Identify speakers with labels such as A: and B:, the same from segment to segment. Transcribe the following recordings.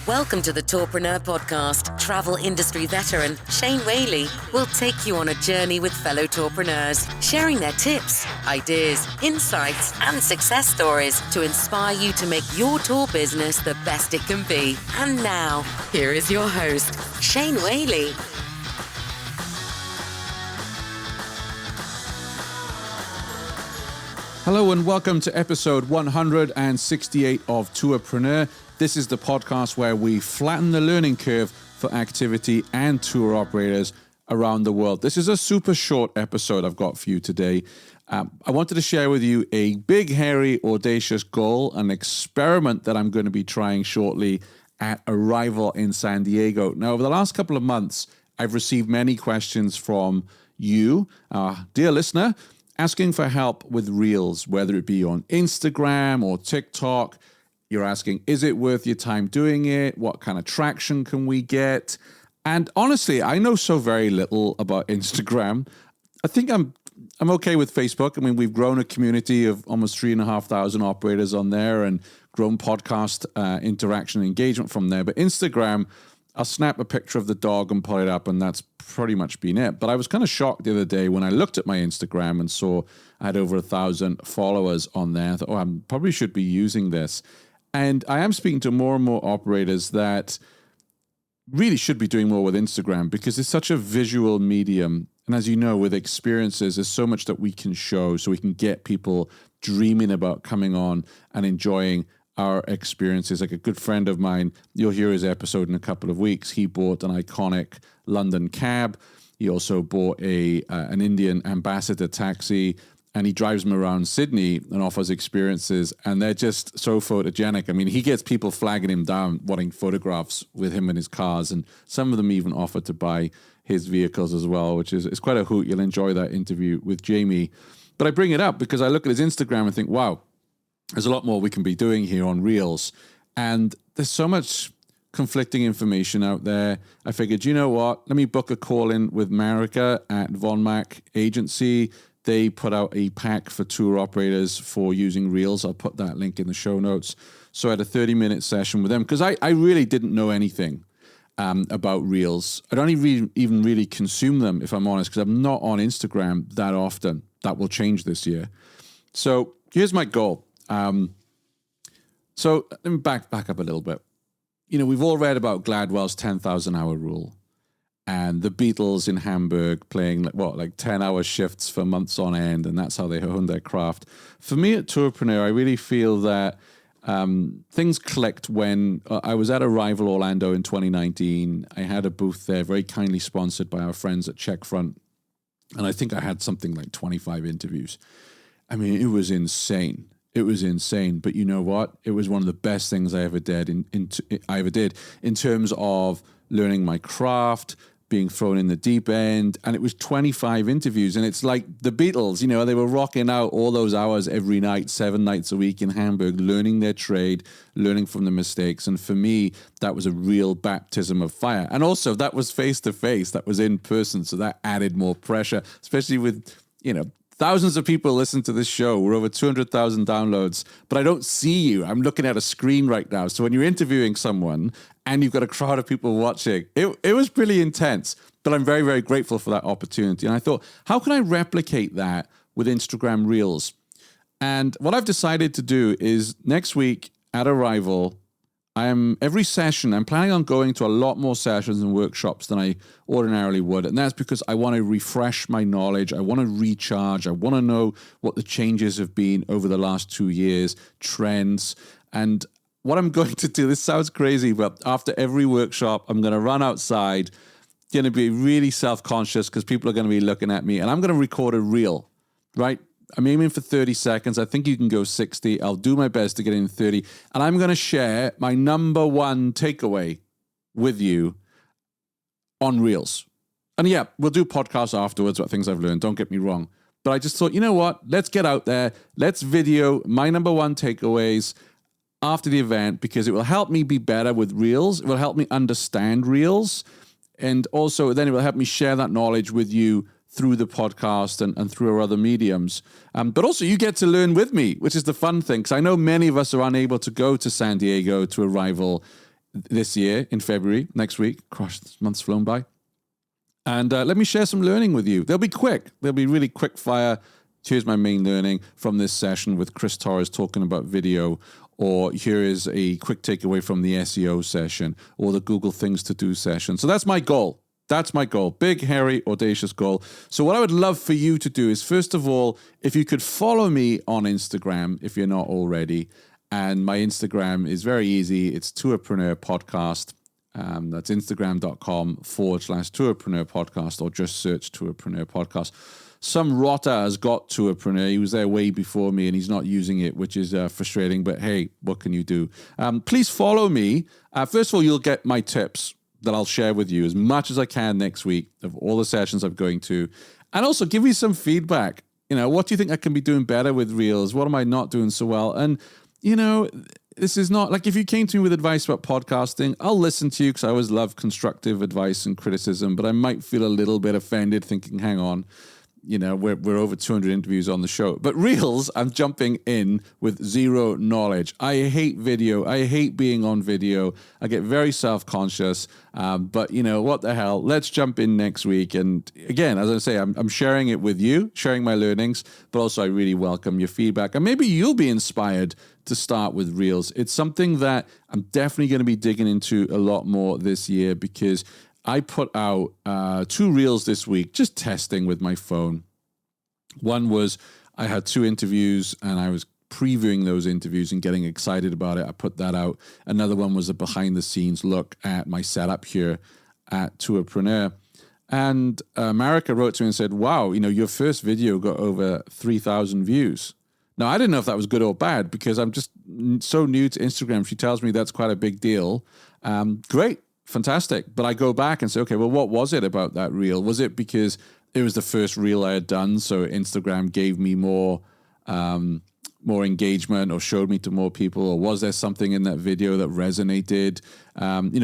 A: Welcome to the Tourpreneur Podcast. Travel industry veteran Shane Whaley will take you on a journey with fellow tourpreneurs, sharing their tips, ideas, insights, and success stories to inspire you to make your tour business the best it can be. And now, here is your host, Shane Whaley.
B: Hello and welcome to episode 168 of Tourpreneur. This is the podcast where we flatten the learning curve for activity and tour operators around the world. This is a super short episode I've got for you today. I wanted to share with you a big, hairy, audacious goal, an experiment that I'm going to be trying shortly at Arrival in San Diego. Now, over the last couple of months, I've received many questions from you, our dear listener, asking for help with Reels, whether it be on Instagram or TikTok. You're asking, is it worth your time doing it? What kind of traction can we get? And honestly, I know so very little about Instagram. I think I'm okay with Facebook. I mean, we've grown a community of almost 3,500 operators on there and grown podcast interaction and engagement from there. But Instagram, I'll snap a picture of the dog and put it up, and that's pretty much been it. But I was kind of shocked the other day when I looked at my Instagram and saw I had over 1,000 followers on there. I thought, I probably should be using this. And I am speaking to more and more operators that really should be doing more with Instagram because it's such a visual medium. And as you know, with experiences, there's so much that we can show so we can get people dreaming about coming on and enjoying our experiences. Like a good friend of mine, you'll hear his episode in a couple of weeks. He bought an iconic London cab. He also bought an Indian ambassador taxi, and he drives them around Sydney and offers experiences, and they're just so photogenic. I mean, he gets people flagging him down, wanting photographs with him in his cars, and some of them even offer to buy his vehicles as well, which is quite a hoot. You'll enjoy that interview with Jamie. But I bring it up because I look at his Instagram and think, wow, there's a lot more we can be doing here on Reels. And there's so much conflicting information out there. I figured, you know what? Let me book a call in with Marika at Von Mack Agency. They put out a pack for tour operators for using Reels. I'll put that link in the show notes. So I had a 30-minute session with them because I really didn't know anything about Reels. I don't even really consume them, if I'm honest, because I'm not on Instagram that often. That will change this year. So here's my goal. So let me back up a little bit. You know, we've all read about Gladwell's 10,000-hour rule and the Beatles in Hamburg playing like 10-hour shifts for months on end, and that's how they honed their craft. For me at Tourpreneur, I really feel that things clicked when I was at Arrival Orlando in 2019. I had a booth there, very kindly sponsored by our friends at Checkfront, and I think I had something like 25 interviews. I mean, it was insane. It was insane, but you know what? It was one of the best things I ever did in terms of learning my craft, being thrown in the deep end, and it was 25 interviews, and it's like the Beatles, you know, they were rocking out all those hours every night, 7 nights a week in Hamburg, learning their trade, learning from the mistakes, and for me, that was a real baptism of fire. And also, that was face-to-face, that was in person, so that added more pressure, especially with, you know, thousands of people listen to this show. We're over 200,000 downloads, but I don't see you. I'm looking at a screen right now. So when you're interviewing someone and you've got a crowd of people watching, it was pretty intense, but I'm very, very grateful for that opportunity. And I thought, how can I replicate that with Instagram Reels? And what I've decided to do is next week at Arrival, every session, I'm planning on going to a lot more sessions and workshops than I ordinarily would. And that's because I want to refresh my knowledge. I want to recharge. I want to know what the changes have been over the last 2 years, trends. And what I'm going to do, this sounds crazy, but after every workshop, I'm going to run outside, going to be really self-conscious because people are going to be looking at me, and I'm going to record a reel, right? I'm aiming for 30 seconds. I think you can go 60. I'll do my best to get in 30. And I'm going to share my number one takeaway with you on Reels. And yeah, we'll do podcasts afterwards about things I've learned. Don't get me wrong. But I just thought, you know what? Let's get out there. Let's video my number one takeaways after the event because it will help me be better with Reels. It will help me understand Reels. And also then it will help me share that knowledge with you through the podcast and through our other mediums. But also you get to learn with me, which is the fun thing, because I know many of us are unable to go to San Diego to Arrival this year in February, next week. Gosh, this month's flown by. And let me share some learning with you. They'll be quick. They'll be really quick fire. Here's my main learning from this session with Chris Torres talking about video, or here is a quick takeaway from the SEO session or the Google Things to Do session. So that's my goal. That's my goal. Big, hairy, audacious goal. So what I would love for you to do is, first of all, if you could follow me on Instagram, if you're not already. And my Instagram is very easy. It's Tourpreneur Podcast. That's Instagram.com/Tourpreneur Podcast, or just search Tourpreneur Podcast. Some rotter has got Tourpreneur. He was there way before me and he's not using it, which is frustrating. But hey, what can you do? Please follow me. First of all, you'll get my tips that I'll share with you as much as I can next week of all the sessions I'm going to. And also give me some feedback. What do you think I can be doing better with Reels? What am I not doing so well? And, this is not like if you came to me with advice about podcasting, I'll listen to you because I always love constructive advice and criticism, but I might feel a little bit offended thinking, hang on, we're over 200 interviews on the show. But Reels, I'm jumping in with zero knowledge. I hate video. I hate being on video. I get very self-conscious. But what the hell? Let's jump in next week. And again, as I say, I'm sharing it with you, sharing my learnings, but also I really welcome your feedback. And maybe you'll be inspired to start with Reels. It's something that I'm definitely going to be digging into a lot more this year, because I put out 2 Reels this week, just testing with my phone. One was I had 2 interviews and I was previewing those interviews and getting excited about it. I put that out. Another one was a behind the scenes look at my setup here at Tourpreneur. And Marika wrote to me and said, wow, your first video got over 3,000 views. Now, I didn't know if that was good or bad because I'm just so new to Instagram. She tells me that's quite a big deal. Great. Fantastic. But I go back and say, okay, well, what was it about that reel? Was it because it was the first reel I had done, so Instagram gave me more engagement or showed me to more people? Or was there something in that video that resonated?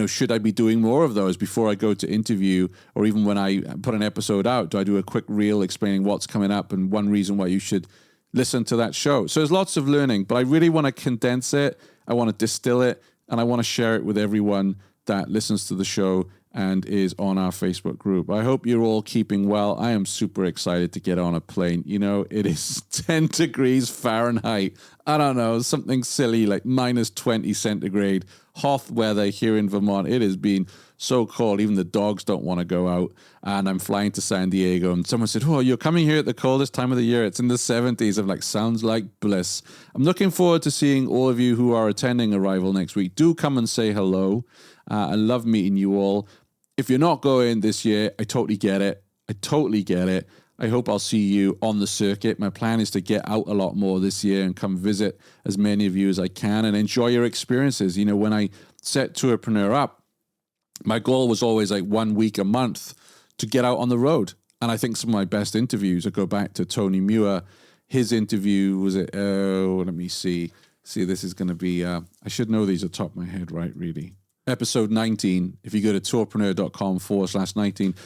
B: Should I be doing more of those before I go to interview? Or even when I put an episode out, do I do a quick reel explaining what's coming up and one reason why you should listen to that show? So there's lots of learning, but I really want to condense it. I want to distill it, and I want to share it with everyone that listens to the show and is on our Facebook group. I hope you're all keeping well. I am super excited to get on a plane. It is 10 degrees Fahrenheit. I don't know, something silly like minus 20 centigrade. Hot weather here in Vermont. It has been so cold. Even the dogs don't want to go out. And I'm flying to San Diego. And someone said, oh, you're coming here at the coldest time of the year. It's in the 70s. I'm like, sounds like bliss. I'm looking forward to seeing all of you who are attending Arrival next week. Do come and say hello. I love meeting you all. If you're not going this year, I totally get it. I hope I'll see you on the circuit. My plan is to get out a lot more this year and come visit as many of you as I can and enjoy your experiences. When I set Tourpreneur up, my goal was always like 1 week a month to get out on the road. And I think some of my best interviews, I go back to Tony Muir. His interview was let me see. This is going to be, I should know these off the top of my head, right, really. Episode 19, if you go to tourpreneur.com/19,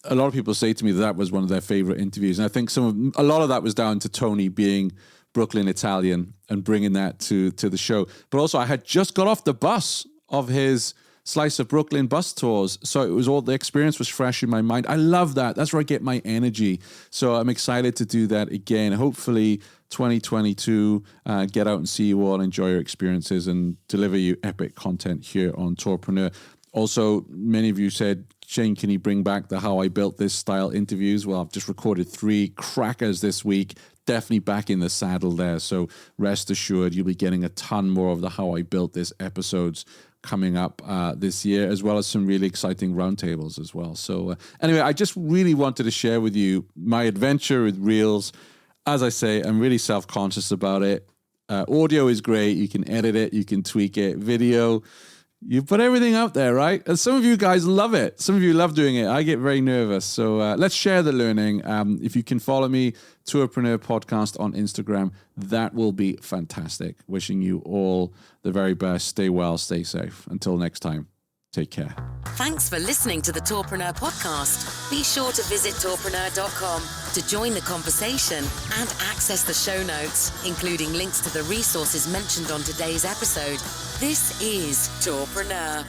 B: a lot of people say to me that was one of their favorite interviews. And I think a lot of that was down to Tony being Brooklyn Italian and bringing that to the show. But also I had just got off the bus of his Slice of Brooklyn bus tours. So it was all, the experience was fresh in my mind. I love that. That's where I get my energy. So I'm excited to do that again. Hopefully 2022, get out and see you all, enjoy your experiences and deliver you epic content here on Tourpreneur. Also, many of you said, Shane, can you bring back the How I Built This style interviews? Well, I've just recorded 3 crackers this week. Definitely back in the saddle there. So rest assured, you'll be getting a ton more of the How I Built This episodes coming up this year, as well as some really exciting roundtables as well. So anyway, I just really wanted to share with you my adventure with Reels. As I say, I'm really self-conscious about it. Audio is great. You can edit it. You can tweak it. Video, you put everything out there, right? And some of you guys love it. Some of you love doing it. I get very nervous. So let's share the learning. If you can follow me, Tourpreneur Podcast on Instagram, that will be fantastic. Wishing you all the very best. Stay well, stay safe. Until next time. Take care.
A: Thanks for listening to the Tourpreneur podcast. Be sure to visit tourpreneur.com to join the conversation and access the show notes, including links to the resources mentioned on today's episode. This is Tourpreneur.